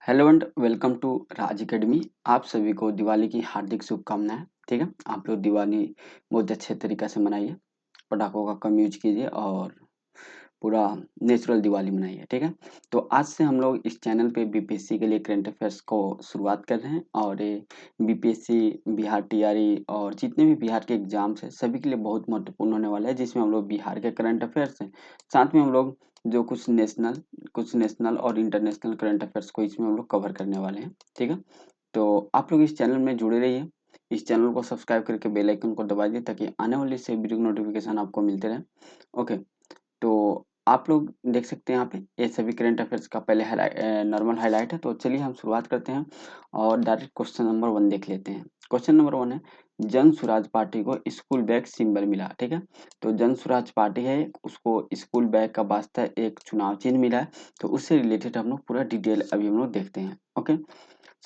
Hello and welcome to Raj academy. आप सभी को दिवाली की हार्दिक शुभकामनाएं। ठीक है, आप लोग दिवाली बहुत अच्छे तरीके से मनाइए, पटाखों का कम यूज कीजिए और पूरा नेचुरल दिवाली मनाइए। ठीक है, तो आज से हम लोग इस चैनल पे बीपीएससी के लिए करंट अफेयर्स को शुरुआत कर रहे हैं और ये बीपीएससी, बिहार टीआरई और जितने भी बिहार के एग्जाम्स हैं सभी के लिए बहुत महत्वपूर्ण होने वाला है, जिसमें हम लोग बिहार के करंट अफेयर्स हैं, साथ में हम लोग जो कुछ नेशनल और इंटरनेशनल करंट अफेयर्स को इसमें हम लोग कवर करने वाले हैं। ठीक है, तो आप लोग इस चैनल में जुड़े रहिए, इस चैनल को सब्सक्राइब करके बेल आइकन को दबा दिए ताकि आने वाली से वीडियो नोटिफिकेशन आपको मिलते रहे। ओके, तो आप लोग देख सकते हैं यहाँ पे ये सभी करंट अफेयर्स का पहले नॉर्मल हाईलाइट है। तो चलिए हम शुरुआत करते हैं और डायरेक्ट क्वेश्चन नंबर 1 देख लेते हैं। क्वेश्चन नंबर 1 है, जन स्वराज पार्टी को स्कूल बैग सिंबल मिला। ठीक है, तो जन स्वराज पार्टी है, उसको स्कूल बैग का वास्ता एक चुनाव चिन्ह मिला है। तो उससे रिलेटेड हम लोग पूरा डिटेल अभी हम लोग देखते हैं। ओके,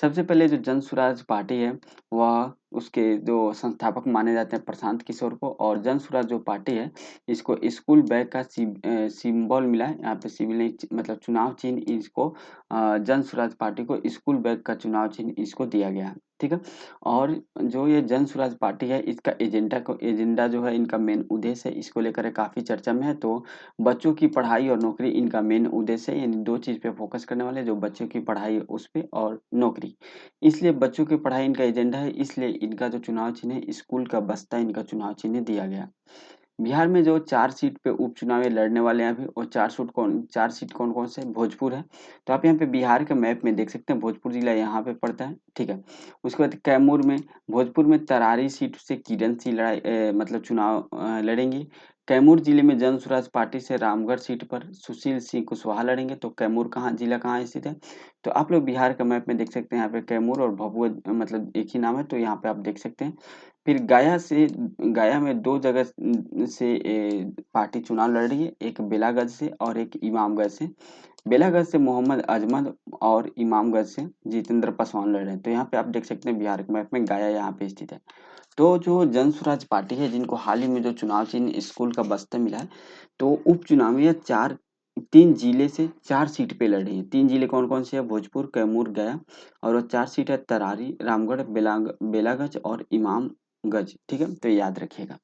सबसे पहले जो जन स्वराज पार्टी है वह उसके जो संस्थापक माने जाते हैं प्रशांत किशोर को, और जन स्वराज जो पार्टी है इसको स्कूल बैग का सिंबल मिला है। यहाँ पे सिंबल नहीं, मतलब चुनाव चिन्ह इसको जन स्वराज पार्टी को स्कूल बैग का चुनाव चिन्ह इसको दिया गया है। ठीक है, और जो ये जन स्वराज पार्टी है इसका एजेंडा जो है, इनका मेन उद्देश्य है, इसको लेकर काफी चर्चा में है। तो बच्चों की पढ़ाई और नौकरी इनका मेन उद्देश्य है, यानी दो चीज पे फोकस करने वाले, जो बच्चों की पढ़ाई उस पे और नौकरी। इसलिए बच्चों की पढ़ाई इनका एजेंडा है, इसलिए इनका जो चुनाव चिन्ह है स्कूल का बस्ता इनका चुनाव चिन्ह दिया गया। बिहार में जो 4 सीट पे उपचुनाव ये लड़ने वाले हैं अभी, और 4 सीट कौन-कौन से? भोजपुर है। तो आप यहाँ पे बिहार के मैप में देख सकते हैं, भोजपुर जिला यहाँ पे पड़ता है। ठीक है, उसके बाद कैमूर में, भोजपुर में तरारी सीट से किरण सिंह मतलब चुनाव लड़ेंगी। कैमूर जिले में जन स्वराज पार्टी से रामगढ़ सीट पर सुशील सिंह कुशवाहा लड़ेंगे। तो कैमूर जिला कहाँ स्थित है? तो आप लोग बिहार का मैप में देख सकते हैं, यहाँ पे कैमूर और भभुआ मतलब एक ही नाम है, तो यहाँ पे आप देख सकते हैं। फिर गया में 2 जगह से पार्टी चुनाव लड़ रही है, एक बेलागंज से और एक इमामगंज से। बेलागंज से मोहम्मद अजमल और इमामगंज से जितेंद्र पासवान लड़ रहे हैं। तो यहाँ पे आप देख सकते हैं बिहार के मैप में गया यहाँ पे स्थित है। तो जो जन स्वराज पार्टी है, जिनको हाल ही में जो चुनाव चिन्ह स्कूल का बस्ता मिला है, तो उपचुनाव में 3 जिले से 4 सीट पे लड़ रही है। 3 जिले कौन-कौन से हैं? भोजपुर, कैमूर, गया, और वो 4 सीट है तरारी, रामगढ़, बेलागंज और इमामगंज। ठीक है, तो याद रखिएगा।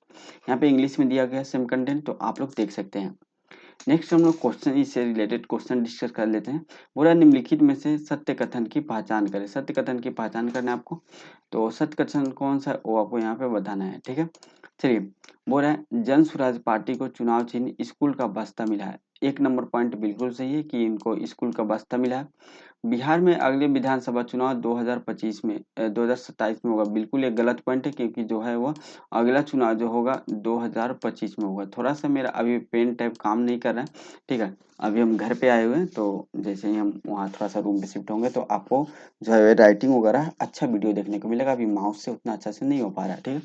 यहाँ पे इंग्लिश में दिया गया है सेम कंटेंट, तो आप लोग देख सकते हैं। नेक्स्ट हम लोग क्वेश्चन, इससे रिलेटेड क्वेश्चन डिस्कस कर लेते हैं। बोला निम्नलिखित में से सत्य कथन की पहचान करें। सत्य कथन की पहचान करना है आपको, तो सत्य कथन कौन सा है वो आपको यहाँ पे बताना है। ठीक है, चलिए। बोल रहा है जन स्वराज पार्टी को चुनाव चिन्ह स्कूल का बस्ता मिला है। 1 नंबर पॉइंट बिल्कुल सही है कि इनको स्कूल का बस्ता मिला है। बिहार में अगले विधानसभा चुनाव 2025 में 2027 में होगा। बिल्कुल ये गलत पॉइंट है, क्योंकि जो है वो अगला चुनाव जो होगा 2025 में होगा। थोड़ा सा मेरा अभी पेन टाइप काम नहीं कर रहा है। ठीक है, अभी हम घर पे आए हुए हैं, तो जैसे ही हम वहाँ थोड़ा सा रूम पे शिफ्ट होंगे तो आपको जो है राइटिंग वगैरह अच्छा वीडियो देखने को मिलेगा। अभी माउस से उतना अच्छा से नहीं हो पा रहा है। ठीक है,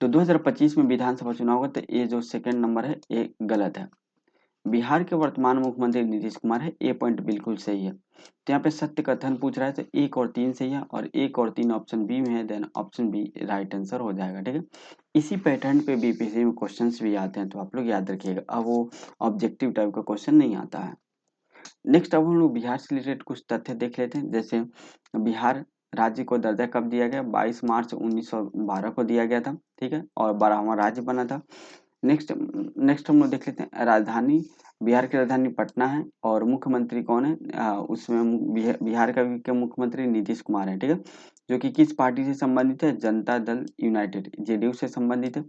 तो 2025 में विधानसभा चुनाव होगा, तो ये जो सेकंड नंबर है ये गलत है। बिहार के वर्तमान मुख्यमंत्री नीतीश कुमार है, ये पॉइंट बिल्कुल सही है। तो यहाँ पे सत्य कथन पूछ रहा है, तो 1 और 3 सही है, और 1 और 3 ऑप्शन बी में है, then option B right answer हो जाएगा। ठीक है, इसी पैटर्न पे बीपीएससी में क्वेश्चंस भी आते हैं, तो आप लोग याद रखिएगा। अब वो ऑब्जेक्टिव टाइप का क्वेश्चन नहीं आता है। नेक्स्ट अब हम लोग बिहार से रिलेटेड कुछ तथ्य देख लेते हैं। जैसे बिहार राज्य को दर्जा कब दिया गया? 22 मार्च 1912 को दिया गया था। ठीक है, और 12वां राज्य बना था। नेक्स्ट नेक्स्ट हम लोग देख लेते हैं राजधानी। बिहार की राजधानी पटना है, और मुख्यमंत्री कौन है? उसमें बिहार का भी के मुख्यमंत्री नीतीश कुमार है। ठीक है, जो कि किस पार्टी से संबंधित है? जनता दल यूनाइटेड, जेडीयू से संबंधित है।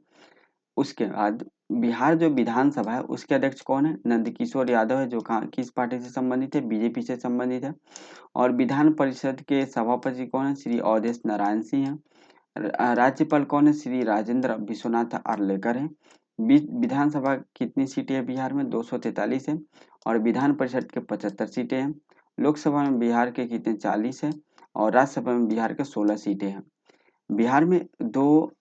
उसके बाद बिहार जो विधानसभा है उसके अध्यक्ष कौन है? नंदकिशोर यादव है, जो कहाँ किस पार्टी से संबंधित है? बीजेपी से संबंधित है। और विधान परिषद के सभापति कौन है? श्री अवधेश नारायण सिंह है। राज्यपाल कौन है? श्री राजेंद्र विश्वनाथ आर्लेकर है। विधानसभा कितनी सीटें हैं बिहार में? 243 है। और विधान परिषद के 75 सीटें हैं। लोकसभा में बिहार के कितने? 40 है। और राज्यसभा में बिहार के 16 सीटें हैं। बिहार में 2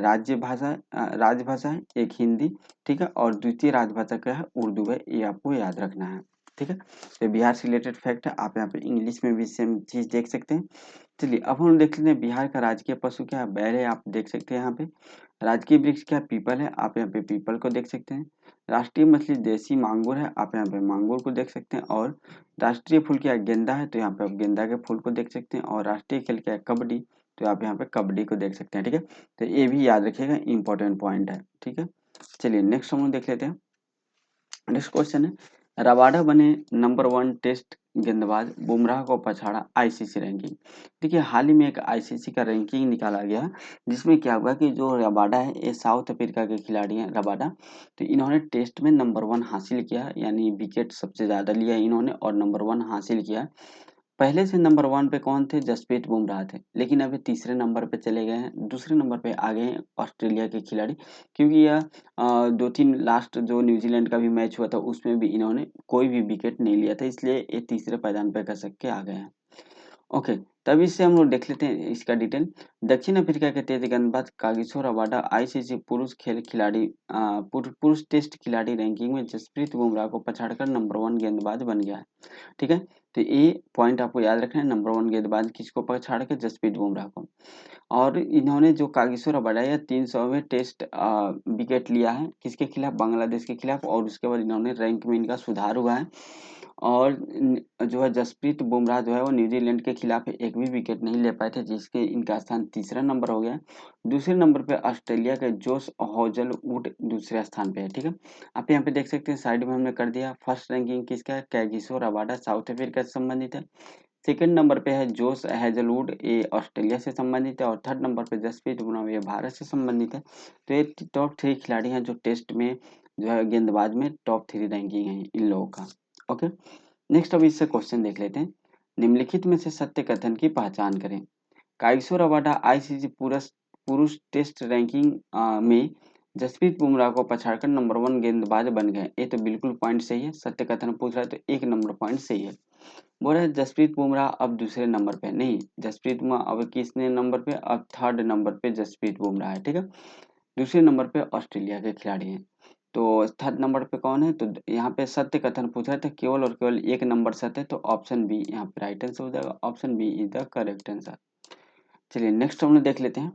राजभाषा है, एक हिंदी। ठीक है, और द्वितीय राजभाषा क्या है? उर्दू है। ये आपको याद रखना है। ठीक है, तो बिहार से रिलेटेड फैक्ट है। आप यहाँ पे इंग्लिश में भी सेम चीज देख सकते हैं। चलिए अब हम देख लेते हैं बिहार का राजकीय पशु क्या है? बैल है, आप देख सकते हैं यहाँ पे। राजकीय वृक्ष क्या है? पीपल है, आप यहाँ पे पीपल को देख सकते हैं। राष्ट्रीय मछली देसी मांगुर है, आप यहाँ पे मांगुर को देख सकते हैं। और राष्ट्रीय फूल क्या है, गेंदा है, तो यहाँ पे आप गेंदा के फूल को देख सकते हैं। और राष्ट्रीय खेल क्या है, कबड्डी, तो आप यहाँ पे कबड्डी को देख सकते हैं। ठीक है, तो ये भी याद रखिएगा, इंपॉर्टेंट पॉइंट है। ठीक है, चलिए नेक्स्ट हम लोग देख लेते हैं। नेक्स्ट क्वेश्चन है, रबाडा बने नंबर 1 टेस्ट गेंदबाज, बुमराह को पछाड़ा आईसीसी रैंकिंग। देखिए हाल ही में एक आईसीसी का रैंकिंग निकाला गया, जिसमें क्या हुआ कि जो रबाडा है, ये साउथ अफ्रीका के खिलाड़ी हैं रबाडा, तो इन्होंने टेस्ट में नंबर 1 हासिल किया, यानी विकेट सबसे ज़्यादा लिया इन्होंने और नंबर 1 हासिल किया। पहले से नंबर 1 पे कौन थे, जसप्रीत बुमराह थे, लेकिन अभी तीसरे नंबर पे चले गए हैं, दूसरे नंबर पे आ गए हैं ऑस्ट्रेलिया के खिलाड़ी, क्योंकि यह 2-3 लास्ट जो न्यूजीलैंड का भी मैच हुआ था उसमें भी इन्होंने कोई भी विकेट नहीं लिया था, इसलिए ये तीसरे पायदान पे कह सकते आ गए हैं। ओके, तब इससे हम लोग देख लेते हैं इसका डिटेल। दक्षिण अफ्रीका के तेज गेंदबाज कागिसो रबाडा आईसीसी पुरुष खेल खिलाड़ी पुरुष टेस्ट खिलाड़ी रैंकिंग में जसप्रीत बुमराह को पछाड़कर नंबर 1 गेंदबाज बन गया है। ठीक है, तो ये पॉइंट आपको याद रखना है, नंबर 1 गेंदबाज किसको पछाड़ के, जसप्रीत बुमराह को। और इन्होंने जो कागिसो रबाडा या 300वें टेस्ट विकेट लिया है, किसके खिलाफ, बांग्लादेश के खिलाफ, और उसके बाद इन्होंने रैंक में इनका सुधार हुआ है। और जो है जसप्रीत बुमराह जो है वो न्यूजीलैंड के खिलाफ एक भी विकेट नहीं ले पाए थे, जिसके इनका स्थान तीसरा नंबर हो गया। दूसरे नंबर पे ऑस्ट्रेलिया के जोश हॉजलवुड दूसरे स्थान पे है। ठीक है, आप यहाँ पे देख सकते हैं साइड में हमने कर दिया, फर्स्ट रैंकिंग किसका है, कागिसो रबाडा साउथ अफ्रीका से संबंधित है। सेकंड नंबर पे है जोश हेजलवुड, ये ऑस्ट्रेलिया से संबंधित है। और थर्ड नंबर पे जसप्रीत बुमराह, ये भारत से संबंधित है। तो ये टॉप 3 खिलाड़ी हैं जो टेस्ट में जो है गेंदबाज में टॉप 3 रैंकिंग है इन लोगों का। ओके, नेक्स्ट अब इससे क्वेश्चन देख लेते हैं। निम्नलिखित में से सत्य कथन की पहचान करें। कागिसो रबाडा आईसीसी पुरुष पुरुष टेस्ट रैंकिंग में जसप्रीत बुमराह को पछाड़कर नंबर 1 गेंदबाज बन गए, ये तो बिल्कुल पॉइंट सही है। सत्य कथन पूछ रहा है तो 1 नंबर पॉइंट सही है। बोल रहे हैं जसप्रीत बुमराह अब दूसरे नंबर पे नहीं, जसप्रीत बुमराह अब किसने नंबर पे, अब थर्ड नंबर पे जसप्रीत बुमराह है। ठीक है, दूसरे नंबर पे ऑस्ट्रेलिया के खिलाड़ी हैं। तो थर्ड नंबर पे कौन है, तो यहाँ पे सत्य कथन पूछ रहे थे, केवल और केवल एक नंबर सत्य है, तो ऑप्शन बी यहाँ पे राइट आंसर हो जाएगा, option B is the correct answer. चलिए नेक्स्ट हम लोग देख लेते हैं।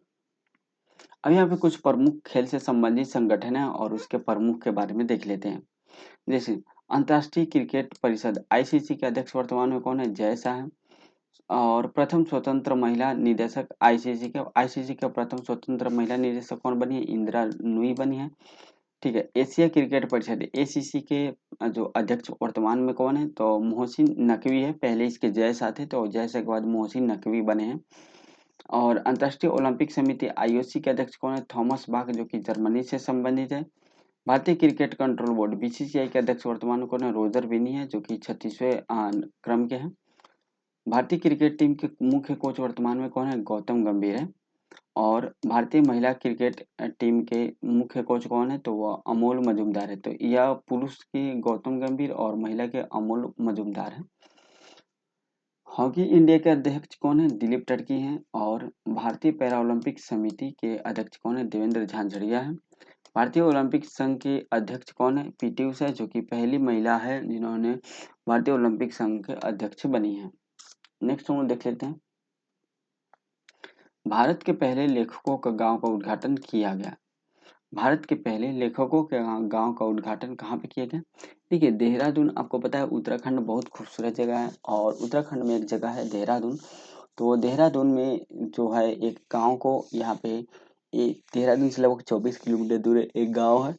अब यहाँ पे कुछ प्रमुख खेल से संबंधित संगठन है और उसके प्रमुख के बारे में देख लेते हैं। जैसे अंतर्राष्ट्रीय क्रिकेट परिषद आईसीसी के अध्यक्ष वर्तमान में कौन है, जय शाह है। और प्रथम स्वतंत्र महिला निदेशक आईसीसी के प्रथम स्वतंत्र महिला निदेशक कौन बनी है, इंदिरा नूई बनी है। ठीक है, एशिया क्रिकेट परिषद एसीसी के जो अध्यक्ष वर्तमान में कौन है, तो मोहसिन नकवी है, पहले इसके जय शाह थे, तो जय शाह के बाद मोहसिन नकवी बने हैं। और अंतर्राष्ट्रीय ओलंपिक समिति आईओसी के अध्यक्ष कौन है, थॉमस बाक, जो कि जर्मनी से संबंधित है। भारतीय क्रिकेट कंट्रोल बोर्ड बीसीसीआई के अध्यक्ष वर्तमान में कौन है, रोजर बिनी है, जो कि 36वें क्रम के हैं। भारतीय क्रिकेट टीम के मुख्य कोच वर्तमान में कौन है, गौतम गंभीर है। और भारतीय महिला क्रिकेट टीम के मुख्य कोच कौन है, तो वह अमोल मजूमदार है। तो यह पुरुष के गौतम गंभीर और महिला के अमोल मजूमदार है। हॉकी इंडिया के अध्यक्ष कौन है, दिलीप टर्की हैं। और भारतीय पैरा ओलंपिक समिति के अध्यक्ष कौन है, देवेंद्र झांझड़िया है। भारतीय ओलंपिक संघ के अध्यक्ष कौन है, पीटी उषा, जो कि पहली महिला है जिन्होंने भारतीय ओलंपिक संघ के अध्यक्ष बनी है। नेक्स्ट हम लोग देख लेते हैं। भारत के पहले लेखकों का गांव का उद्घाटन किया गया। भारत के पहले लेखकों के गांव का उद्घाटन कहाँ पे किया गया, देखिए देहरादून, आपको पता है उत्तराखंड बहुत खूबसूरत जगह है, और उत्तराखंड में एक जगह है देहरादून। तो देहरादून में जो है एक गांव को यहाँ पे, देहरादून से लगभग 24 किलोमीटर दूर एक गांव है,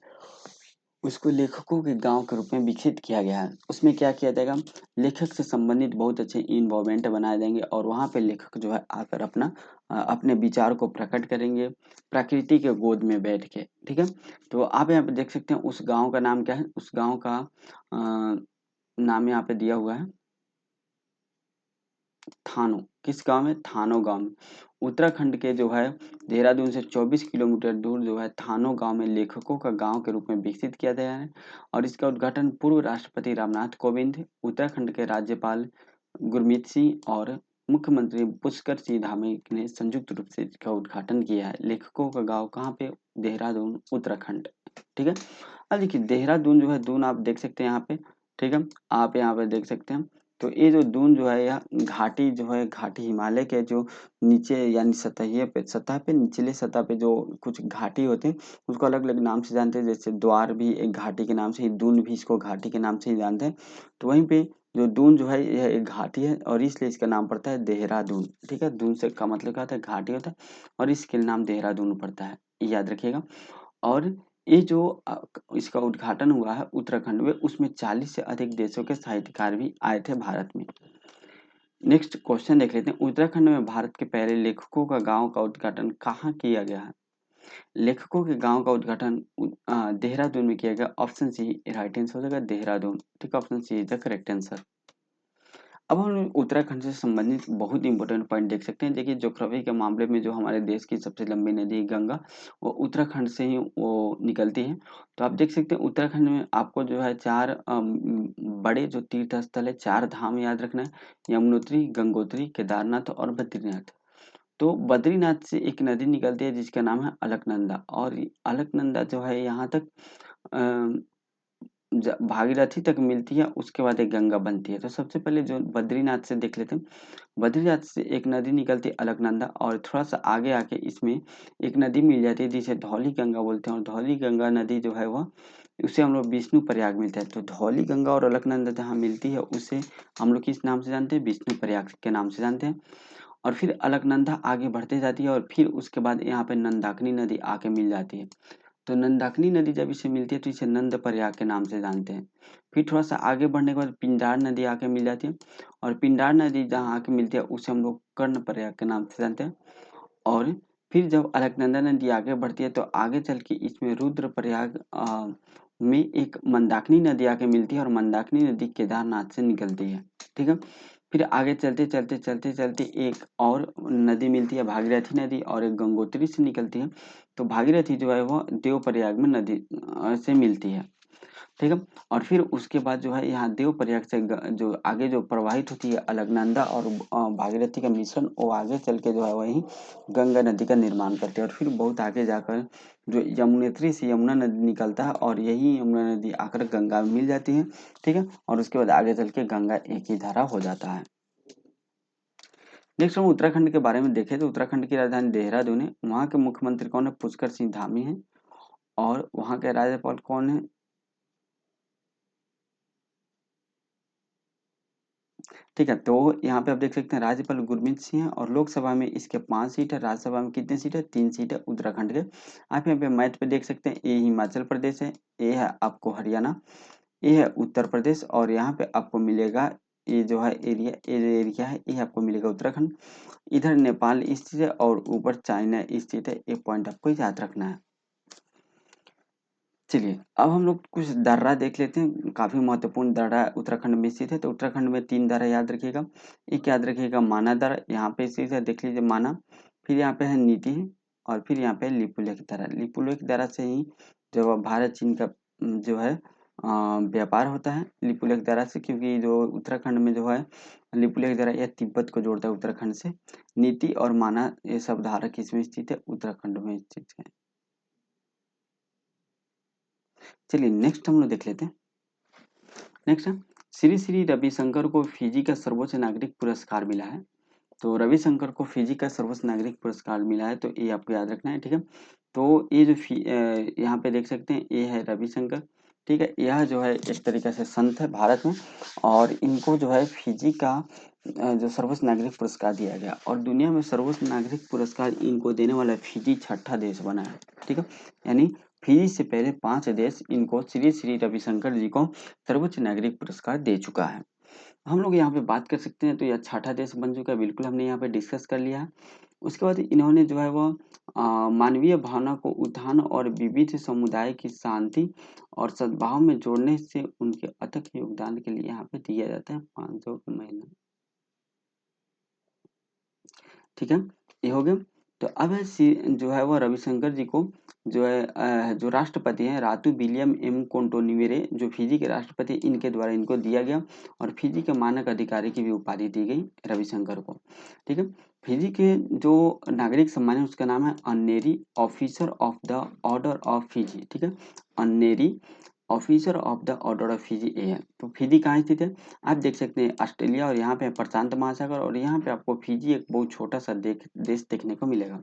उसको लेखकों के गांव के रूप में विकसित किया गया है। उसमें क्या किया जाएगा, लेखक से संबंधित बहुत अच्छे इन्वॉल्वमेंट बनाए जाएंगे, और वहाँ पे लेखक जो है आकर अपने विचार को प्रकट करेंगे, प्रकृति के गोद में बैठ के। ठीक है, तो आप यहाँ पे देख सकते हैं उस गांव का नाम क्या है, उस गांव का नाम यहाँ पे दिया हुआ है थानो। किस गांव में, थानो गांव में। उत्तराखंड के जो है देहरादून से 24 किलोमीटर दूर जो है थानो गांव में लेखकों का गांव के रूप में विकसित किया गया है। और इसका उद्घाटन पूर्व राष्ट्रपति रामनाथ कोविंद, उत्तराखंड के राज्यपाल गुरमीत सिंह और मुख्यमंत्री पुष्कर सिंह धामी ने संयुक्त रूप से इसका उद्घाटन किया है। लेखकों का गांव कहाँ पे, देहरादून उत्तराखंड। ठीक है, अब देखिए देहरादून जो है दून आप देख सकते हैं यहाँ पे। ठीक है, आप यहाँ पे देख सकते हैं तो ये जो दून जो है यह घाटी जो है, घाटी हिमालय के जो नीचे यानी सतह पे निचले सतह पे जो कुछ घाटी होते हैं उसको अलग अलग नाम से जानते हैं। जैसे द्वार भी एक घाटी के नाम से ही, दून भी इसको घाटी के नाम से ही जानते हैं। तो वहीं पे जो दून जो है यह एक घाटी है और इसलिए इसका नाम पड़ता है देहरादून। ठीक है, दून से का मतलब क्या होता है, घाटी होता है, और इसके नाम देहरादून पड़ता है, याद रखिएगा। और ये जो इसका उद्घाटन हुआ है उत्तराखंड में, उसमें 40 से अधिक देशों के साहित्यकार भी आए थे भारत में। नेक्स्ट क्वेश्चन देख लेते हैं, उत्तराखंड में भारत के पहले लेखकों का गांव का उद्घाटन कहाँ किया गया है? लेखकों के गांव का उद्घाटन देहरादून में किया गया। ऑप्शन सी राइट आंसर हो जाएगा, देहरादून। ठीक, option C is the correct answer. अब हम उत्तराखंड से संबंधित बहुत इंपॉर्टेंट पॉइंट देख सकते हैं। देखिए, ज्योग्राफी के मामले में जो हमारे देश की सबसे लंबी नदी गंगा, वो उत्तराखंड से ही वो निकलती है। तो आप देख सकते हैं उत्तराखंड में आपको जो है चार बड़े जो तीर्थ स्थल है, चार धाम याद रखना है, यमुनोत्री, गंगोत्री, केदारनाथ और बद्रीनाथ। तो बद्रीनाथ से एक नदी निकलती है जिसका नाम है अलकनंदा, और अलकनंदा जो है यहाँ तक भागीरथी तक मिलती है, उसके बाद एक गंगा बनती है। तो सबसे पहले जो बद्रीनाथ से देख लेते हैं, बद्रीनाथ से एक नदी निकलती है अलकनंदा, और थोड़ा सा आगे आके इसमें एक नदी मिल जाती है जिसे धौली गंगा बोलते हैं, और धौली गंगा नदी जो है वह, उसे हम लोग विष्णु प्रयाग मिलता है। तो धौली गंगा और अलकनंदा जहाँ मिलती है उसे हम लोग किस नाम से जानते हैं, विष्णु प्रयाग के नाम से जानते हैं। और फिर अलकनंदा आगे बढ़ते जाती है और फिर उसके बाद यहाँ पे नंदाकिनी नदी आके मिल जाती है। तो नंदाकिनी नदी जब इसे मिलती है तो इसे नंद प्रयाग के नाम से जानते हैं। फिर थोड़ा सा आगे बढ़ने के बाद पिंडार नदी आके मिल जाती है, और पिंडार नदी जहाँ आके मिलती है उसे हम लोग कर्ण प्रयाग के नाम से जानते हैं। और फिर जब अलकनंदा नदी आगे बढ़ती है तो आगे चल के इसमें रुद्र प्रयाग में एक मंदाकिनी नदी आके मिलती है, और मंदाकिनी नदी केदारनाथ से निकलती है। ठीक है, फिर आगे चलते एक और नदी मिलती है भागीरथी नदी, और एक गंगोत्री से निकलती है। तो भागीरथी जो है वो देवप्रयाग में नदी से मिलती है। ठीक है, और फिर उसके बाद जो है यहाँ देवप्रयाग से जो आगे जो प्रवाहित होती है अलकनंदा और भागीरथी का मिश्रण, वो आगे चल के जो है वही गंगा नदी का निर्माण करते हैं। और फिर बहुत आगे जाकर जो यमुनेत्री से यमुना नदी निकलता है, और यही यमुना नदी आकर गंगा में मिल जाती है। ठीक है, और उसके बाद आगे चल के गंगा एक ही धारा हो जाता है। नेक्स्ट हम उत्तराखंड के बारे में देखें तो उत्तराखंड की राजधानी देहरादून है। वहाँ के मुख्यमंत्री कौन है, पुष्कर सिंह धामी है। और वहाँ के राज्यपाल कौन है, ठीक है। तो यहाँ पे आप देख सकते हैं राज्यपाल गुरमीत सिंह है, और लोकसभा में इसके 5 सीट है, राज्यसभा में कितनी सीट है, 3 सीट है उत्तराखंड के। आप यहाँ पे मैप पे देख सकते हैं, ए हिमाचल प्रदेश है, ए है आपको हरियाणा, ए है उत्तर प्रदेश, और यहाँ पे आपको मिलेगा ये जो है एरिया, ये जो एरिया है ये आपको मिलेगा उत्तराखंड। इधर नेपाल स्थित है और ऊपर चाइना स्थित है। ये पॉइंट आपको याद रखना है। चलिए, अब हम लोग कुछ दर्रा देख लेते हैं। काफ़ी महत्वपूर्ण दर्रा उत्तराखंड में स्थित है। तो उत्तराखंड में 3 दर्रा याद रखिएगा। एक याद रखिएगा माना दर्रा, यहाँ पे स्थित है, देख लीजिए माना। फिर यहाँ पे है नीति, और फिर यहाँ पे लिपुलेख दर्रा। लिपुलेख दर्रा से ही जो भारत चीन का जो है व्यापार होता है लिपुलेख दर्रा से, क्योंकि जो उत्तराखंड में जो है लिपुलेख दर्रा यह तिब्बत को जोड़ता है उत्तराखंड से। नीति और माना ये सब धारा किसमें स्थित है, उत्तराखंड में स्थित है। चलिए नेक्स्ट हम लोग देख लेते हैं। नेक्स्ट है श्री श्री रविशंकर को फिजी का सर्वोच्च नागरिक पुरस्कार मिला है। तो रविशंकर को फिजी का सर्वोच्च नागरिक पुरस्कार मिला है, तो ये आपको याद रखना है। ठीक है, तो ये जो यहाँ पे देख सकते हैं, ये है रविशंकर। ठीक है, यह जो है एक तरीके से संत है भारत में, और इनको जो है फिजी का जो सर्वोच्च नागरिक पुरस्कार दिया गया, और दुनिया में सर्वोच्च नागरिक पुरस्कार इनको देने वाला फिजी छठा देश बना है। ठीक है, यानी फिजी से पहले 5 देश इनको श्री श्री रविशंकर जी को सर्वोच्च नागरिक पुरस्कार दे चुका है। हम लोग यहाँ पे बात कर सकते हैं, तो यह छठा देश बन चुका है, बिल्कुल हमने यहाँ पे डिस्कस कर लिया है। उसके बाद इन्होंने जो है वो मानवीय भावना को उत्थान और विविध समुदाय की शांति और सद्भाव में जोड़ने से उनके अथक योगदान के लिए यहाँ पे दिया जाता है 500 का महीना। ठीक है, ये हो गया। तो अब है जो है वो रविशंकर जी को जो है जो राष्ट्रपति हैं रातू विलियम एम कोंटोनिवेरे, जो फिजी के राष्ट्रपति, इनके द्वारा इनको दिया गया, और फिजी के मानक अधिकारी की भी उपाधि दी गई रविशंकर को। ठीक है, फिजी के जो नागरिक सम्मान है उसका नाम है honorary officer of the Order of Fiji. ठीक है, honorary officer of the Order of Fiji ए है। तो फिजी कहाँ स्थित है? आप देख सकते हैं ऑस्ट्रेलिया, और यहाँ पे प्रशांत महासागर, और यहाँ पे आपको फिजी एक बहुत छोटा सा देश देखने को मिलेगा।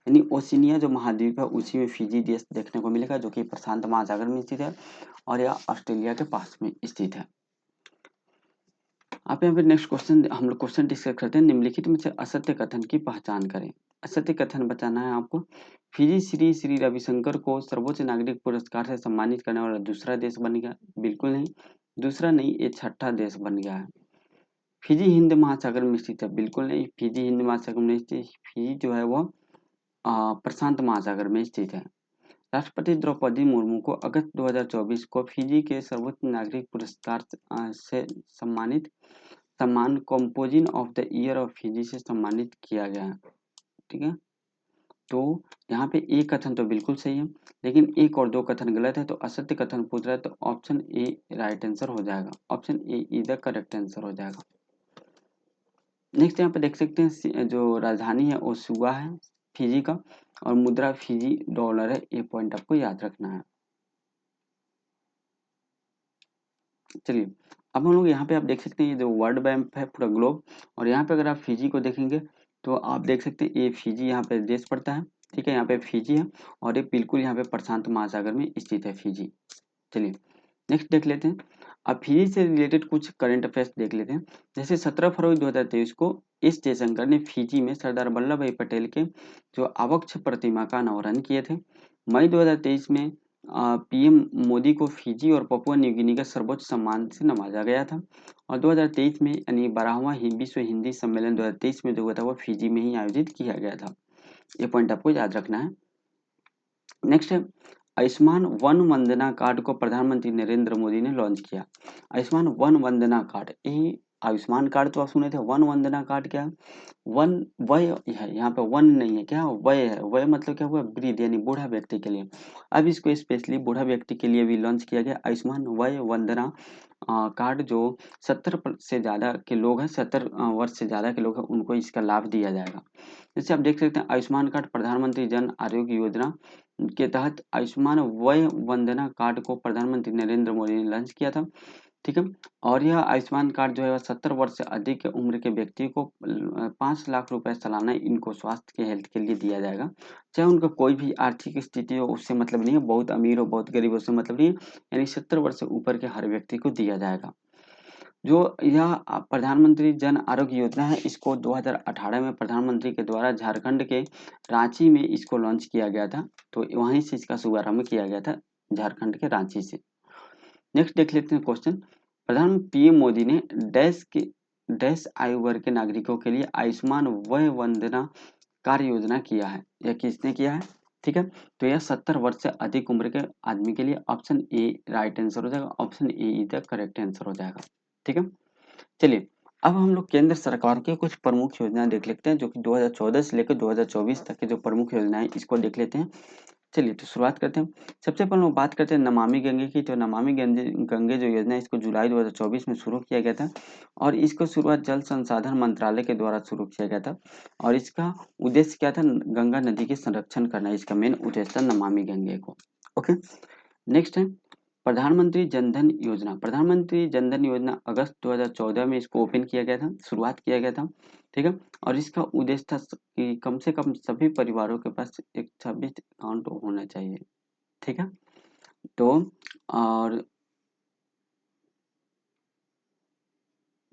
यानी ओशिनिया जो महाद्वीप है उसी में फिजी देश देखने को मिलेगा, जो कि प्रशांत महासागर में स्थित है और यह ऑस्ट्रेलिया के पास में स्थित है। आप यहाँ पे नेक्स्ट क्वेश्चन, हम लोग क्वेश्चन डिस्कस करते हैं। निम्नलिखित में से असत्य कथन की पहचान करें। असत्य कथन बताना है आपको। फिजी श्री श्री रविशंकर को सर्वोच्च नागरिक पुरस्कार से सम्मानित करने वाला दूसरा देश बन गया? बिल्कुल नहीं, दूसरा नहीं, ये छठा देश बन गया है। फिजी हिंद महासागर में स्थित है? बिल्कुल नहीं, फिजी हिंद महासागर में स्थित, फिजी जो है वो प्रशांत महासागर में स्थित है। राष्ट्रपति द्रौपदी मुर्मू को अगस्त 2024 को फिजी के सर्वोच्च नागरिक पुरस्कार से सम्मान composition of the year of Fiji से सम्मानित किया गया है। ठीक है, तो यहाँ पे एक कथन तो बिल्कुल सही है, लेकिन एक और दो कथन गलत है। तो असत्य कथन पूछ रहा है, तो ऑप्शन ए राइट आंसर हो जाएगा। Option A is the correct answer हो जाएगा। नेक्स्ट यहाँ पे देख सकते हैं जो राजधानी है वो सुआ है फिजी का, और मुद्रा फिजी डॉलर है। ये पॉइंट आपको याद रखना है। चलिए, अब हम लोग यहाँ पे आप देख सकते हैं ये जो वर्ल्ड बैंक है पूरा ग्लोब, और यहाँ पे अगर आप फिजी को देखेंगे तो आप देख सकते हैं ये फिजी यहाँ पे देश पड़ता है। ठीक है, यहाँ पे फिजी है और ये बिल्कुल यहाँ पे प्रशांत महासागर में स्थित है फिजी। चलिए नेक्स्ट देख लेते हैं। अब फिजी से रिलेटेड कुछ करंट अफेयर्स देख लेते हैं। जैसे 17 फरवरी 2023 को एस जयशंकर ने फिजी में सरदार वल्लभ भाई पटेल के जो आवक्ष प्रतिमा का अनावरण किए थे। मई 2023 में पीएम मोदी को फिजी और पपुआ न्यू गिनी का सर्वोच्च सम्मान से नवाजा गया था। और 2023 में यानी 12वां विश्व हिंदी सम्मेलन 2023 में जो हुआ था वो फिजी में ही आयोजित किया गया था। ये पॉइंट आपको याद रखना है। नेक्स्ट है आयुष्मान वन वंदना कार्ड को प्रधानमंत्री नरेंद्र मोदी ने लॉन्च किया। आयुष्मान वन वंदना कार्ड, ये आयुष्मान कार्ड तो आप सुने थे, वन वंदना कार्ड क्या है? वन वय है, यहाँ पे वन नहीं है, क्या वय है। वय मतलब क्या हुआ? वृद्ध, यानी बूढ़ा व्यक्ति के लिए। अब इसको स्पेशली बूढ़ा व्यक्ति के लिए भी लॉन्च किया गया आयुष्मान वय वंदना कार्ड, जो 70 से ज़्यादा के लोग हैं, 70 वर्ष से ज़्यादा के लोग हैं, उनको इसका लाभ दिया जाएगा। जैसे आप देख सकते हैं आयुष्मान कार्ड प्रधानमंत्री जन आरोग्य योजना के तहत आयुष्मान वय वंदना कार्ड को प्रधानमंत्री नरेंद्र मोदी ने लॉन्च किया था। ठीक है, और यह आयुष्मान कार्ड जो है 70 वर्ष से अधिक उम्र के व्यक्ति को 5 लाख रुपए सालाना इनको स्वास्थ्य के हेल्थ के लिए दिया जाएगा। चाहे उनका कोई भी आर्थिक स्थिति हो, उससे मतलब नहीं है, बहुत अमीर हो बहुत गरीब हो, उससे मतलब नहीं है, यानी 70 वर्ष से ऊपर के हर व्यक्ति को दिया जाएगा। जो यह प्रधानमंत्री जन आरोग्य योजना है, इसको 2018 में प्रधानमंत्री के द्वारा झारखंड के रांची में इसको लॉन्च किया गया था। तो वहीं से इसका शुभारंभ किया गया था, झारखंड के रांची से। नेक्स्ट देख लेते हैं क्वेश्चन। प्रधान पीएम मोदी ने डैश आयु वर्ग के नागरिकों के लिए आयुष्मान वय वंदना कार्य योजना किया है। यह किसने किया है? ठीक है, तो यह 70 वर्ष से अधिक उम्र के आदमी के लिए। ऑप्शन ए राइट आंसर हो जाएगा। Option A is the correct answer हो जाएगा। ठीक है, चलिए अब हम लोग केंद्र सरकार के कुछ प्रमुख योजनाएं देख लेते हैं, जो कि 2014 से लेकर 2024 तक के जो प्रमुख योजनाएं इसको देख लेते हैं। चलिए तो शुरुआत करते हैं। सबसे पहले हम बात करते हैं नमामि गंगे की। तो नमामि गंगे जो योजना है, इसको जुलाई 2024 में शुरू किया गया था, और इसको शुरुआत जल संसाधन मंत्रालय के द्वारा शुरू किया गया था। और इसका उद्देश्य क्या था? गंगा नदी के संरक्षण करना, इसका मेन उद्देश्य था नमामि गंगे को। ओके, नेक्स्ट है प्रधानमंत्री जनधन योजना। प्रधानमंत्री जनधन योजना अगस्त 2014 में इसको ओपन किया गया था, शुरुआत किया गया था। ठीक है, और इसका उद्देश्य था कि कम से कम सभी परिवारों के पास एक 26 अकाउंट होना चाहिए। ठीक है, तो और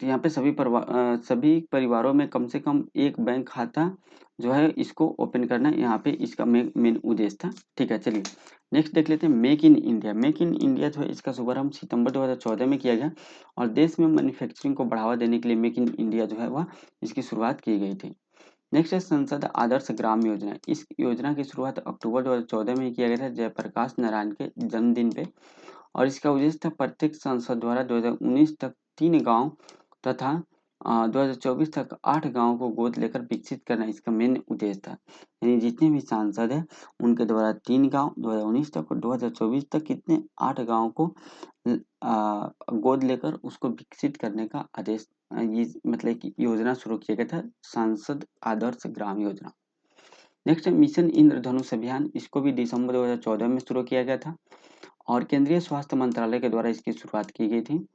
तो यहाँ पे सभी परिवारों में कम से कम एक बैंक खाता जो है इसको ओपन करना, यहाँ पे इसका मेन उद्देश्य था। ठीक है, चलिए नेक्स्ट देख लेते हैं make in India. Make in India जो है इसका शुभारंभ सितंबर 2014 में किया गया, और देश में मैन्युफैक्चरिंग को बढ़ावा देने के लिए मेक इन इंडिया जो है वह इसकी शुरुआत की गई थी। नेक्स्ट है संसद आदर्श ग्राम योजना। इस योजना की शुरुआत अक्टूबर 2014 में किया गया था, जयप्रकाश नारायण के जन्मदिन पे। और इसका उद्देश्य था प्रत्येक सांसद द्वारा 2019 तक 3 गांव तथा 2024 तक 8 गांवों को गोद लेकर विकसित करना, इसका मेन उद्देश्य था। यानी जितने भी सांसद हैं उनके द्वारा 3 गांव 2019 तक और 2024 तक कितने 8 गांवों को गोद लेकर उसको विकसित करने का आदेश, ये मतलब कि योजना शुरू किया गया था, सांसद आदर्श ग्राम योजना। नेक्स्ट है मिशन इंद्रधनुष अभियान। इसको भी दिसंबर 2014 में शुरू किया गया था, और केंद्रीय स्वास्थ्य मंत्रालय के द्वारा इसकी शुरुआत की गई थी।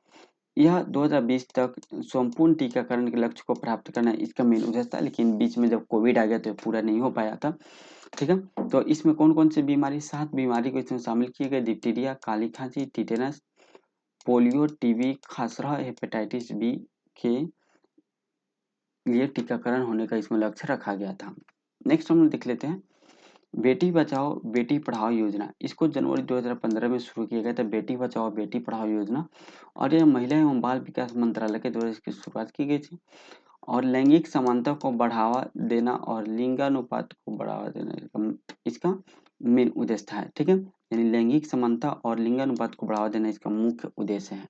यह 2020 तक संपूर्ण टीकाकरण के लक्ष्य को प्राप्त करना इसका मेन उद्देश्य था, लेकिन बीच में जब कोविड आ गया तो पूरा नहीं हो पाया था। ठीक है, तो इसमें कौन कौन सी बीमारी, 7 बीमारी को इसमें शामिल किए गए। डिप्टीरिया, काली खांसी, टिटेनस, पोलियो, टीबी, खसरा, हेपेटाइटिस बी के लिए टीकाकरण होने का इसमें लक्ष्य रखा गया था। नेक्स्ट हम देख लेते हैं बेटी बचाओ बेटी पढ़ाओ योजना। इसको जनवरी 2015 में शुरू किया गया था, बेटी बचाओ बेटी पढ़ाओ योजना, और यह महिला एवं बाल विकास मंत्रालय के द्वारा इसकी शुरुआत की गई थी। और लैंगिक समानता को बढ़ावा देना और लिंगानुपात को बढ़ावा देना इसका मेन उद्देश्य था। ठीक है, यानी लैंगिक समानता और लिंगानुपात को बढ़ावा देना इसका मुख्य उद्देश्य है।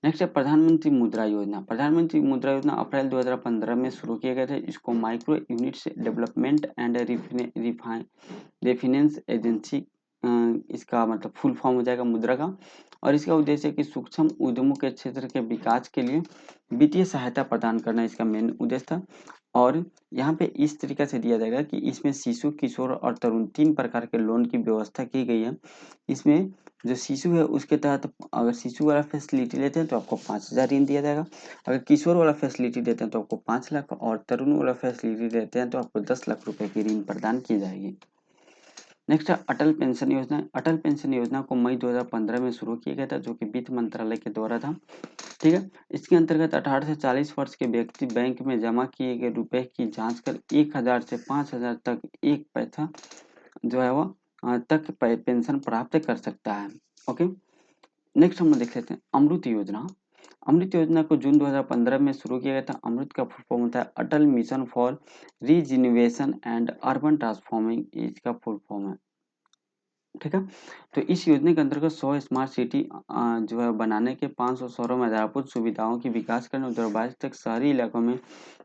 नेक्स्ट है प्रधानमंत्री मुद्रा योजना। प्रधानमंत्री मुद्रा योजना अप्रैल 2015 में शुरू किया गया था। इसको Micro Units Development and Refinance Agency, इसका मतलब फुल फॉर्म हो जाएगा मुद्रा का, और इसका उद्देश्य है कि सूक्ष्म उद्यमों के क्षेत्र के विकास के लिए वित्तीय सहायता प्रदान करना इसका मेन उद्देश्य था। और यहाँ पे इस तरीके से दिया जाएगा कि इसमें शिशु, किशोर और तरुण 3 प्रकार के लोन की व्यवस्था की गई है। इसमें जो शिशु है उसके तहत अगर शिशु वाला फैसिलिटी लेते हैं तो आपको 5,000 ऋण दिया जाएगा। अगर किशोर वाला फैसिलिटी देते हैं तो आपको 5 लाख, और तरुण वाला फैसिलिटी देते हैं तो आपको 10 लाख रुपए की ऋण प्रदान की जाएगी। नेक्स्ट है अटल पेंशन योजना। अटल पेंशन योजना को मई 2015 में शुरू किया गया था, जो कि वित्त मंत्रालय के द्वारा था। ठीक है, इसके अंतर्गत 18 से 40 वर्ष के व्यक्ति बैंक में जमा किए गए रुपए की जांच कर 1,000 से 5,000 तक एक पैसा जो है वो तक पेंशन प्राप्त कर सकता है। ओके, नेक्स्ट हम देख लेते हैं अमृत योजना। अमृत योजना को जून 2015 में शुरू किया गया था। अमृत का फुल फॉर्म होता है Atal Mission for Rejuvenation and Urban Transforming, इसका फुल फॉर्म है। ठीक है, तो इस योजना के अंतर्गत 100 स्मार्ट सिटी जो है बनाने के 500 शहरों में आधारभूत सुविधाओं की विकास करने और 2022 तक शहरी इलाकों में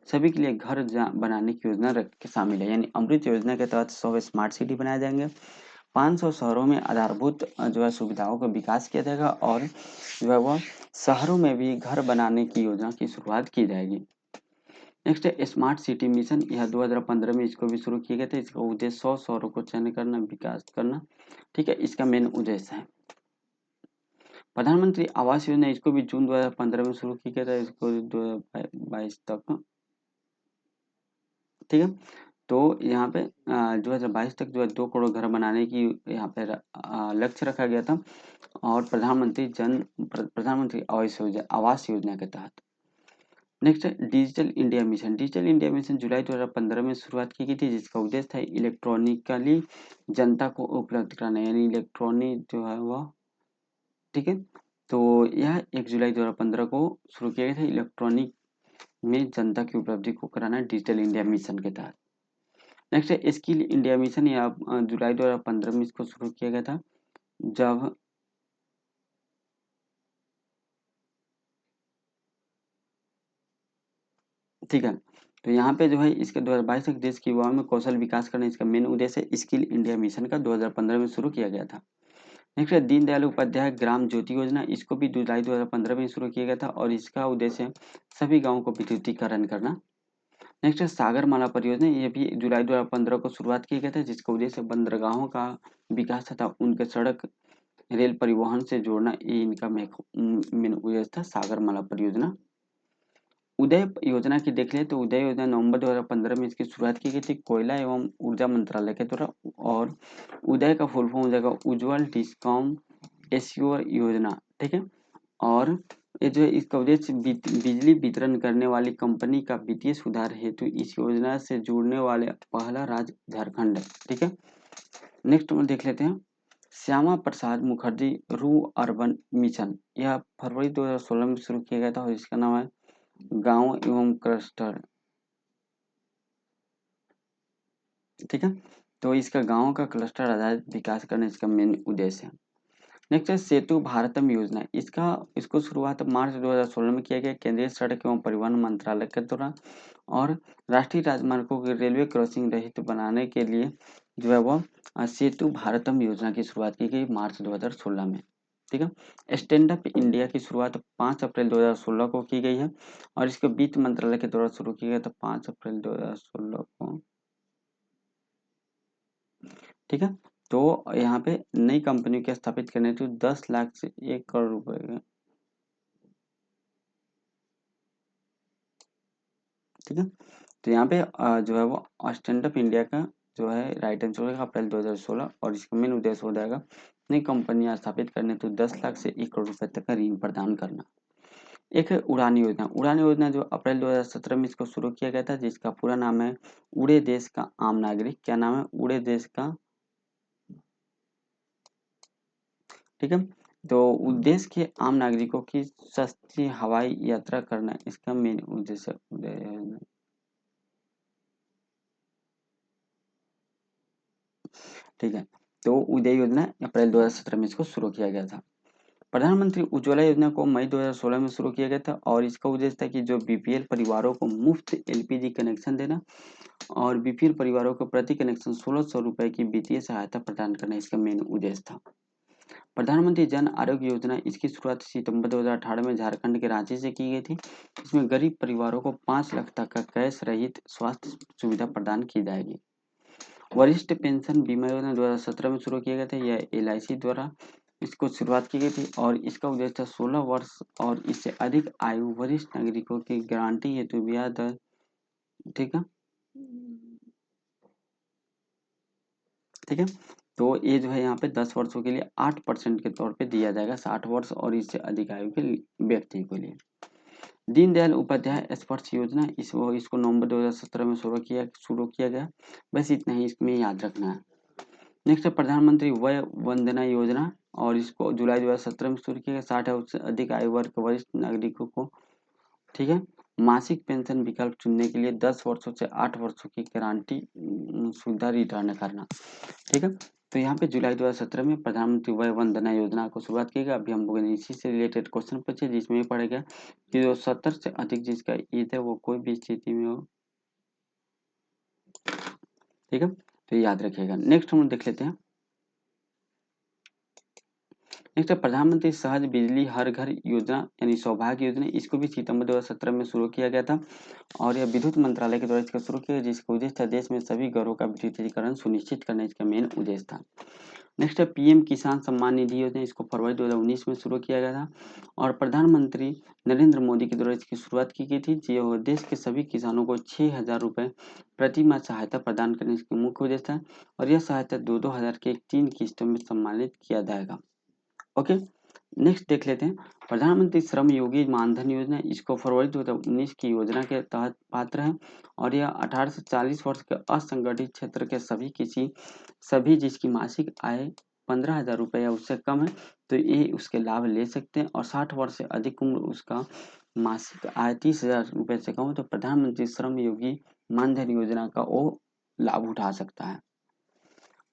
सभी के लिए घर बनाने की योजना शामिल है। यानी अमृत योजना के तहत 100 स्मार्ट सिटी बनाए जाएंगे, 500 शहरों में आधारभूत जो है सुविधाओं का विकास किया जाएगा, और जो है वह शहरों में भी घर बनाने की योजना की शुरुआत की जाएगी। नेक्स्ट है स्मार्ट सिटी मिशन। यह 2015 में इसको भी शुरू किया गया था। इसका उद्देश्य 100 शहरों को चयन करना, विकास करना। ठीक है, इसका मेन उद्देश्य है। प्रधानमंत्री आवास योजना, इसको भी जून 2015 में शुरू किया गया था, इसको 2022 तक। ठीक है, तो यहाँ पे 2022 तक जो है 2 करोड़ घर बनाने की यहाँ पे लक्ष्य रखा गया था, और प्रधानमंत्री आवास योजना के तहत। नेक्स्ट है Digital India Mission. Digital India Mission जुलाई 2015 में शुरुआत की गई थी, जिसका उद्देश्य था इलेक्ट्रॉनिकली जनता को उपलब्ध कराना, यानी इलेक्ट्रॉनिक जो है वह। ठीक है, तो यह 1 जुलाई 2015 को शुरू किया गया था। इलेक्ट्रॉनिक में जनता की उपलब्धि को कराना डिजिटल इंडिया मिशन के तहत। नेक्स्ट है स्किल इंडिया मिशन। यह जुलाई 2015 में इसको शुरू किया गया था, जब ठीक है, तो यहाँ पे जो है इसके 2022 तक देश के युवाओं में कौशल विकास करना इसका मेन उद्देश्य स्किल इंडिया मिशन का 2015 में शुरू किया गया था। नेक्स्ट है दीनदयाल उपाध्याय ग्राम ज्योति योजना। इसको भी जुलाई 2015 में शुरू किया गया था, और इसका उद्देश्य सभी गाँवों को विद्युतीकरण करना। नेक्स्ट है सागरमाला परियोजना। ये भी जुलाई 2015 को शुरुआत किया गया था, जिसका उद्देश्य बंदरगाहों का विकास तथा उनके सड़क रेल परिवहन से जोड़ना, ये इनका मेन उद्देश्य था सागरमाला परियोजना। उदय योजना की देख ले तो उदय योजना नवंबर 2015 में इसकी शुरुआत की गई थी कोयला एवं ऊर्जा मंत्रालय के द्वारा, और उदय का फुल फॉर्म हो जाएगा उज्ज्वल डिस्कॉम एश्योर योजना। ठीक है, और ये जो है इसका उद्देश्य बिजली वितरण करने वाली कंपनी का वित्तीय सुधार हेतु इस योजना से जुड़ने वाले पहला राज्य झारखंड है। ठीक है, नेक्स्ट हम देख लेते हैं श्यामा प्रसाद मुखर्जी रू अर्बन मिशन। यह फरवरी 2016 में शुरू किया गया था, और इसका नाम है गांव एवं क्लस्टर। ठीक है, तो इसका गांव का क्लस्टर आधारित विकास करना इसका मेन उद्देश्य है। नेक्स्ट है सेतु भारतम योजना। इसको शुरुआत मार्च 2016 में किया गया केंद्रीय सड़क एवं परिवहन मंत्रालय के द्वारा, और राष्ट्रीय राजमार्गों के रेलवे क्रॉसिंग रहित बनाने के लिए जो है वो सेतु भारतम योजना की शुरुआत की गई मार्च 2016 में। ठीक है, स्टैंड अप इंडिया की शुरुआत 5 अप्रैल 2016 को की गई है, और इसको वित्त मंत्रालय के द्वारा शुरू किया गया था 5 अप्रैल 2016 को। ठीक है, तो यहाँ पे नई कंपनी के स्थापित करने तो 10 लाख से 1 करोड़ रुपए का, ठीक है। तो यहाँ पे जो है वो स्टैंड अप इंडिया का जो है राइट आंसर होगा अप्रैल 2016, और इसका मेन उद्देश्य हो जाएगा नई कंपनियां स्थापित करने तो 10 लाख से 1 करोड़ रुपए तक का ऋण प्रदान करना। एक है उड़ान योजना। उड़ान योजना जो अप्रैल 2017 में इसको शुरू किया गया था, जिसका पूरा नाम है उड़े देश का आम नागरिक। क्या नाम है? उड़े देश का, ठीक है। तो उद्देश्य के आम नागरिकों की सस्ती हवाई यात्रा करना इसका मेन उद्देश्य है। ठीक है। तो उदय योजना अप्रैल 2017 में इसको शुरू किया गया था। प्रधानमंत्री उज्ज्वला योजना को मई 2016 में शुरू किया गया था, और इसका उद्देश्य था कि जो बीपीएल परिवारों को मुफ्त एलपीजी कनेक्शन देना, और बीपीएल परिवारों को प्रति कनेक्शन 1600 रुपए की वित्तीय सहायता प्रदान करना इसका मेन उद्देश्य था। प्रधानमंत्री जन आरोग्य योजना, इसकी शुरुआत सितंबर 2018 में झारखंड के रांची से की गई थी। इसमें गरीब परिवारों को 5 लाख तक का कैश रहित स्वास्थ्य सुविधा प्रदान की जाएगी। वरिष्ठ पेंशन बीमा योजना 2017 में शुरू किया गया था। यह एलआईसी द्वारा इसको शुरुआत की गई थी, और इसका उद्देश्य था 16 वर्ष और इससे अधिक आयु वरिष्ठ नागरिकों की गारंटी हेतु ब्याज दर, ठीक है, ठीक है। तो ये जो है यहाँ पे 10 वर्षों के लिए 8% के तौर पे दिया जाएगा 60 वर्ष और इससे अधिक आयु के व्यक्ति के लिए। दीनदयाल उपाध्याय स्पर्श योजना, इसको नवंबर 2017 में शुरू किया गया। बस इतना ही इसमें याद रखना है। नेक्स्ट है प्रधानमंत्री वय वंदना योजना, और इसको जुलाई 2017 में शुरू किया गया। 60 वर्ष से अधिक आयु वर्ग के वरिष्ठ नागरिकों को, ठीक है, मासिक पेंशन विकल्प चुनने के लिए 10 वर्षों से 8 वर्षों की गारंटी सुविधा रिटर्न करना, ठीक है। तो यहाँ पे जुलाई 2017 में प्रधानमंत्री वय वंदना योजना को शुरुआत की गई। अभी हम लोगों ने इसी से रिलेटेड क्वेश्चन पूछे, जिसमें ये पड़ेगा कि जो 70 से अधिक जिसका एज है वो कोई भी स्थिति में हो, ठीक है। तो याद रखिएगा। नेक्स्ट हम देख लेते हैं। नेक्स्ट है प्रधानमंत्री सहज बिजली हर घर योजना यानी सौभाग्य योजना। इसको भी सितंबर 2017 में शुरू किया गया था, और यह विद्युत मंत्रालय के द्वारा इसका शुरू किया गया, जिसका उद्देश्य था देश में सभी घरों का विद्युतीकरण सुनिश्चित करना इसका मेन उद्देश्य था। नेक्स्ट है पीएम किसान सम्मान निधि योजना। इसको फरवरी 2019 में शुरू किया गया था, और प्रधानमंत्री नरेंद्र मोदी के द्वारा इसकी शुरुआत की गई थी। जो देश के सभी किसानों को 6,000 रुपये प्रति माह सहायता प्रदान करने इसका मुख्य उद्देश्य था, और यह सहायता 2-2 हजार के 3 किस्तों में सम्मानित किया जाएगा। ओके, नेक्स्ट देख लेते हैं प्रधानमंत्री श्रम योगी मानधन योजना। इसको फरवरी 2019 की योजना के तहत पात्र है, और यह 18 से 40 वर्ष के असंगठित क्षेत्र के सभी जिसकी मासिक आय 15,000 रुपये या उससे कम है तो ये उसके लाभ ले सकते हैं, और 60 वर्ष से अधिक उम्र उसका मासिक आय 30,000 रुपये से कम है तो प्रधानमंत्री श्रम योगी मानधन योजना का वो लाभ उठा सकता है।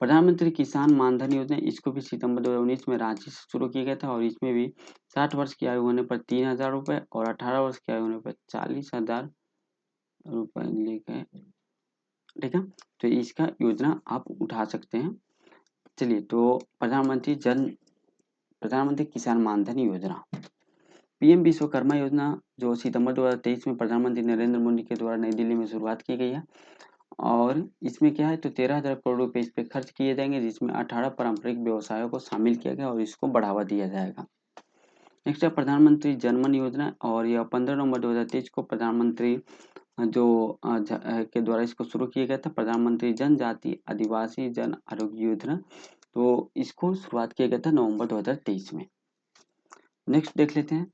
प्रधानमंत्री किसान मानधन योजना, इसको भी सितंबर 2019 में रांची से शुरू किया गया था, और इसमें भी 60 वर्ष की आयु होने पर 3,000 रुपये और 18 वर्ष की आयु होने पर 40,000 रुपये लेकर, ठीक है। तो इसका योजना आप उठा सकते हैं। चलिए, तो प्रधानमंत्री किसान मानधन योजना, पीएम विश्वकर्मा योजना जो सितंबर 2023 में प्रधानमंत्री नरेंद्र मोदी के द्वारा नई दिल्ली में शुरुआत की गई है, और इसमें क्या है तो 13,000 करोड़ रुपए इस पे खर्च किए जाएंगे, जिसमें 18 पारंपरिक व्यवसायों को शामिल किया गया और इसको बढ़ावा दिया जाएगा। नेक्स्ट है प्रधानमंत्री जनमन योजना, और यह 15 नवंबर 2023 को प्रधानमंत्री के द्वारा इसको शुरू किया गया था, प्रधानमंत्री जनजाति आदिवासी जन आरोग्य योजना। तो इसको शुरुआत किया गया था नवंबर 2023 में। नेक्स्ट देख लेते हैं।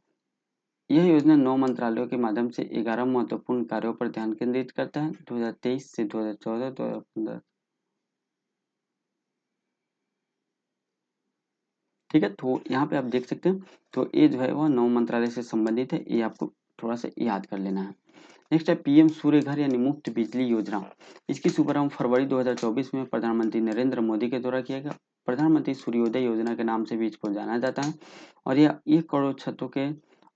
यह योजना 9 मंत्रालयों के माध्यम से 11 महत्वपूर्ण कार्यों पर ध्यान केंद्रित करता है 2023 से 2014 2015, ठीक है। तो यहाँ पे आप देख सकते हैं, तो ये जो है वह 9 मंत्रालय से संबंधित है, ये आपको थोड़ा सा याद कर लेना है। नेक्स्ट है पीएम सूर्य घर यानी मुफ्त बिजली योजना। इसकी शुभारंभ फरवरी 2024 में प्रधानमंत्री नरेंद्र मोदी के द्वारा किया गया। प्रधानमंत्री सूर्योदय योजना के नाम से भी इसको जाना जाता है, और यह 1 करोड़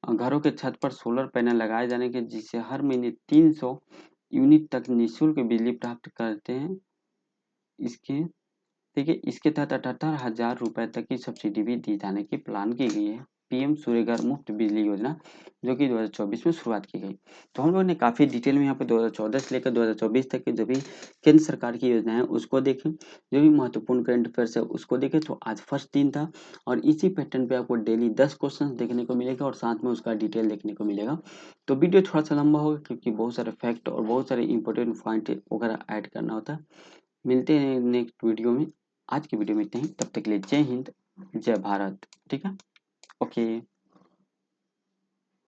घरों के छत पर सोलर पैनल लगाए जाने के, जिससे हर महीने 300 यूनिट तक निःशुल्क बिजली प्राप्त करते हैं। इसके, ठीक है, इसके तहत 78,000 रुपए तक की सब्सिडी भी दी जाने की प्लान की गई है। पीएम सूर्यघर मुफ्त बिजली योजना, जो कि 2024 में शुरुआत की गई। तो हम लोगों ने काफ़ी डिटेल में यहाँ पे 2014 से लेकर 2024 तक के जो भी केंद्र सरकार की योजनाएं हैं उसको देखें, जो भी महत्वपूर्ण करंट अफेयर्स है उसको देखें। तो आज फर्स्ट दिन था और इसी पैटर्न पे आपको डेली 10 क्वेश्चन देखने को मिलेगा और साथ में उसका डिटेल देखने को मिलेगा। तो वीडियो थोड़ा सा लंबा होगा क्योंकि बहुत सारे फैक्ट और बहुत सारे इंपॉर्टेंट पॉइंट वगैरह ऐड करना होता है। मिलते हैं नेक्स्ट वीडियो में। आज की वीडियो में इतना ही, तब तक के लिए जय हिंद, जय भारत। ठीक है, ओके।